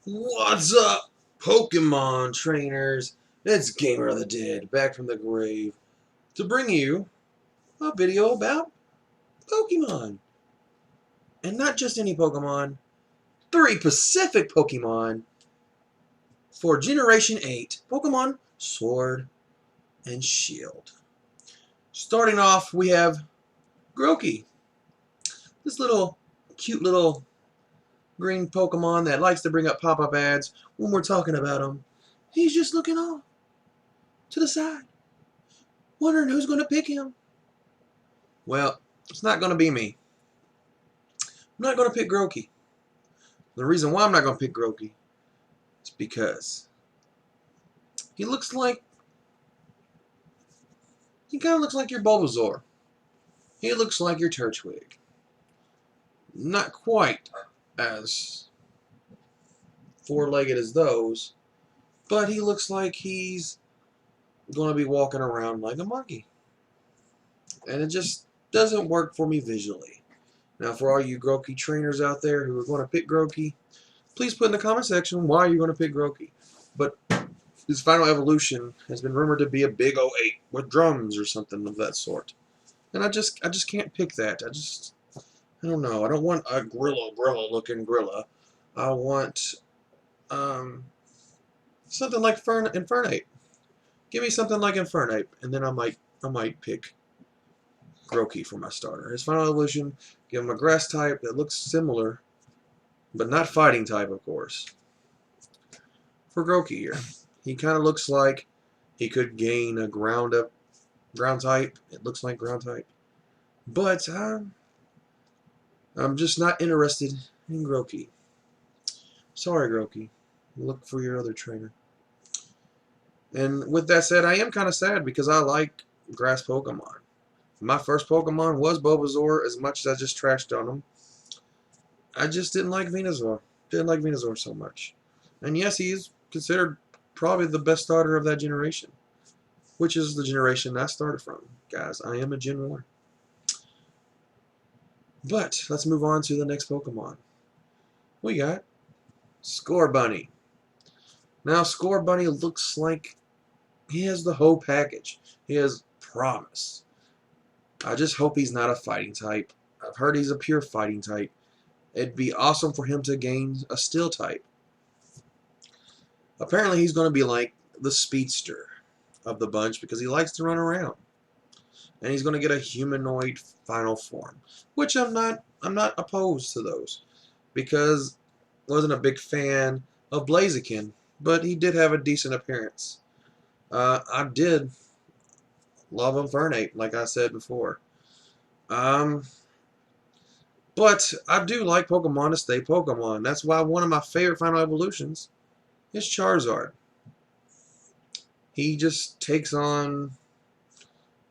What's up, Pokemon trainers? It's Gamer of the Dead, back from the grave, to bring you a video about Pokemon. And not just any Pokemon, 3 Pacific Pokemon for Generation 8, Pokemon Sword and Shield. Starting off, we have Growkey, this little cute little green Pokemon that likes to bring up pop-up ads when we're talking about him. He's just looking off to the side, wondering who's going to pick him. Well, it's not going to be me. I'm not going to pick Growkey. The reason why I'm not going to pick Growkey is because he kind of looks like your Bulbasaur. He looks like your Turtwig. Not quite as four-legged as those, but he looks like he's going to be walking around like a monkey. And it just doesn't work for me visually. Now, for all you Growkey trainers out there who are going to pick Growkey, please put in the comment section why you're going to pick Growkey. But his final evolution has been rumored to be a big 08 with drums or something of that sort. And I just can't pick that. I don't know. I don't want a gorilla looking gorilla. I want something like Infernape. Give me something like Infernape, and then I might pick Growkey for my starter. His final evolution, give him a grass type that looks similar, but not fighting type, of course. For Growkey here, he kind of looks like he could gain a ground type. It looks like ground type, but I'm just not interested in Growkey. Sorry, Growkey. Look for your other trainer. And with that said, I am kind of sad because I like grass Pokemon. My first Pokemon was Bulbasaur, as much as I just trashed on him. I just didn't like Venusaur. Didn't like Venusaur so much. And yes, he is considered probably the best starter of that generation, which is the generation I started from. Guys, I am a Gen 1. But let's move on to the next Pokemon. We got Scorebunny. Now, Scorebunny looks like he has the whole package. He has promise. I just hope he's not a fighting type. I've heard he's a pure fighting type. It'd be awesome for him to gain a steel type. Apparently he's going to be like the speedster of the bunch because he likes to run around. And he's going to get a humanoid final form, which I'm not opposed to those, because I wasn't a big fan of Blaziken, but he did have a decent appearance. I did love Infernape, like I said before. But I do like Pokemon to stay Pokemon. That's why one of my favorite final evolutions is Charizard. He just takes on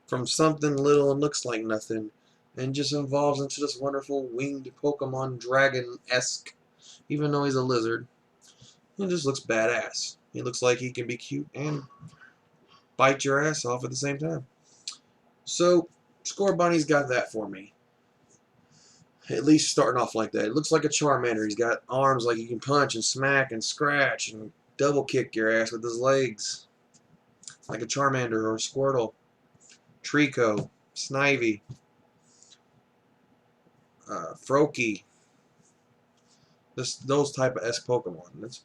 from something little and looks like nothing, and just evolves into this wonderful winged Pokemon dragon-esque, even though he's a lizard. He just looks badass. He looks like he can be cute and bite your ass off at the same time. So, Scorebunny's got that for me. At least starting off like that. It looks like a Charmander. He's got arms like he can punch and smack and scratch and double kick your ass with his legs. Like a Charmander or a Squirtle. Trico. Snivy. Froakie. Those type of Pokemon.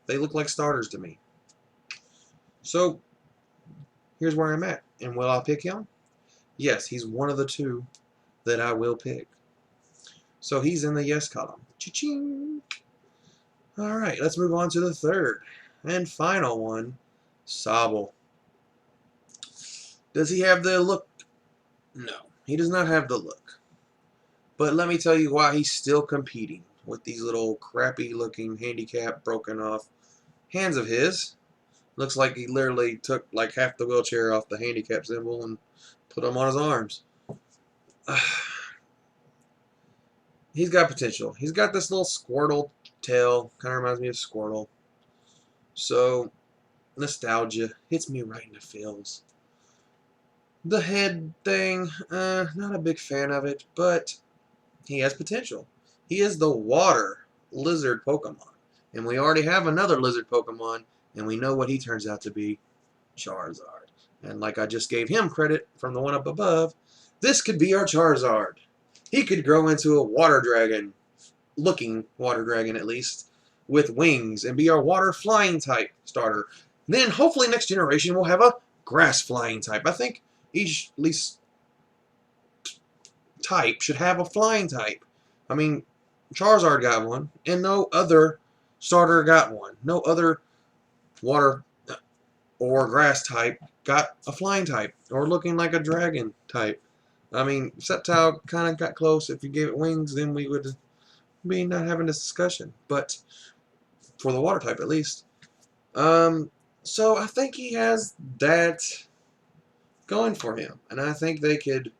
They look like starters to me. So, here's where I'm at. And will I pick him? Yes, he's one of the two that I will pick. So he's in the yes column. Cha-ching! Alright, let's move on to the third and final one, Sabo. Does he have the look? No, he does not have the look. But let me tell you why he's still competing with these little crappy looking handicap broken off hands of his. Looks like he literally took like half the wheelchair off the handicap symbol and put them on his arms. He's got potential. He's got this little Squirtle tail. Kind of reminds me of Squirtle. So, nostalgia hits me right in the feels. The head thing, not a big fan of it, but he has potential. He is the water lizard Pokemon. And we already have another lizard Pokemon, and we know what he turns out to be, Charizard. And like I just gave him credit from the one up above, this could be our Charizard. He could grow into a water dragon, looking water dragon at least, with wings, and be our water flying type starter. Then hopefully next generation we'll have a grass flying type. I think each at least type should have a flying type. I mean, Charizard got one, and no other starter got one. No other water or grass type got a flying type, or looking like a dragon type. I mean, Sceptile kind of got close. If you gave it wings, then we would be not having this discussion. But for the water type, at least. So I think he has that going for him, and I think they could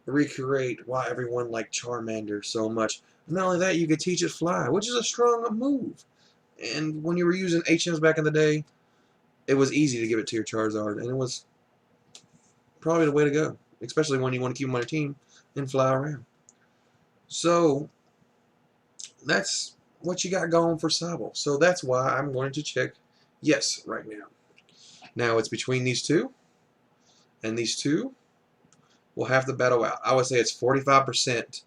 recreate why everyone liked Charmander so much. Not only that, you could teach it Fly, which is a strong move. And when you were using HMs back in the day, it was easy to give it to your Charizard, and it was probably the way to go, especially when you want to keep him on your team and fly around. So that's what you got going for Sabo. So that's why I'm going to check yes right now. Now it's between these two, and these two will have to battle out. I would say it's 45%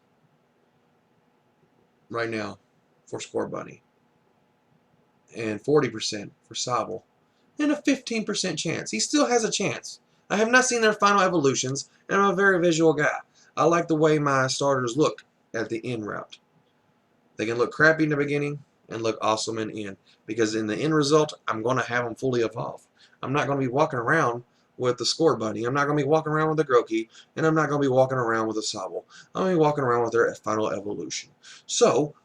right now for Scorebunny, and 40% for Sabo, and a 15% chance. He still has a chance. I have not seen their final evolutions, and I'm a very visual guy. I like the way my starters look at the end route. They can look crappy in the beginning and look awesome in the end, because in the end result, I'm going to have them fully evolve. I'm not going to be walking around with the Scorebunny. I'm not going to be walking around with the Growkey, and I'm not going to be walking around with the Sabo. I'm going to be walking around with their final evolution. So,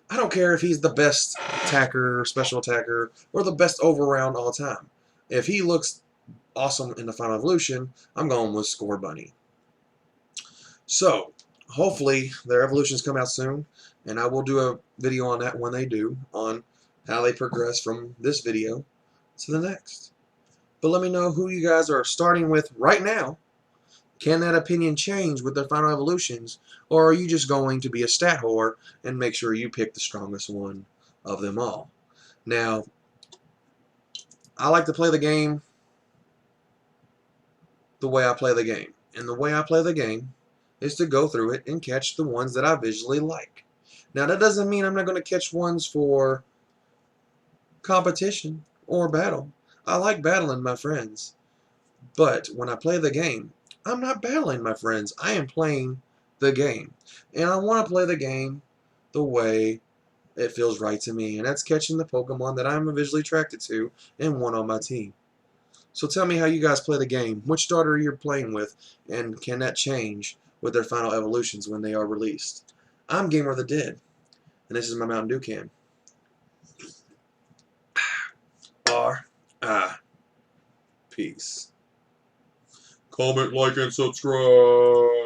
I don't care if he's the best attacker, special attacker, or the best over-round all time. If he looks awesome in the final evolution, I'm going with Scorebunny. So, hopefully their evolutions come out soon, and I will do a video on that when they do, on how they progress from this video to the next. But let me know who you guys are starting with right now. Can that opinion change with their final evolutions, or are you just going to be a stat whore and make sure you pick the strongest one of them all? Now, I like to play the game the way I play the game. And the way I play the game is to go through it and catch the ones that I visually like. Now, that doesn't mean I'm not going to catch ones for competition or battle. I like battling my friends. But when I play the game, I'm not battling my friends. I am playing the game. And I want to play the game the way it feels right to me. And that's catching the Pokemon that I'm visually attracted to and want on my team. So tell me how you guys play the game. Which starter you're playing with, and can that change with their final evolutions when they are released? I'm Gamer of the Dead, and this is my Mountain Dew can. R.I. Peace. Comment, like, and subscribe.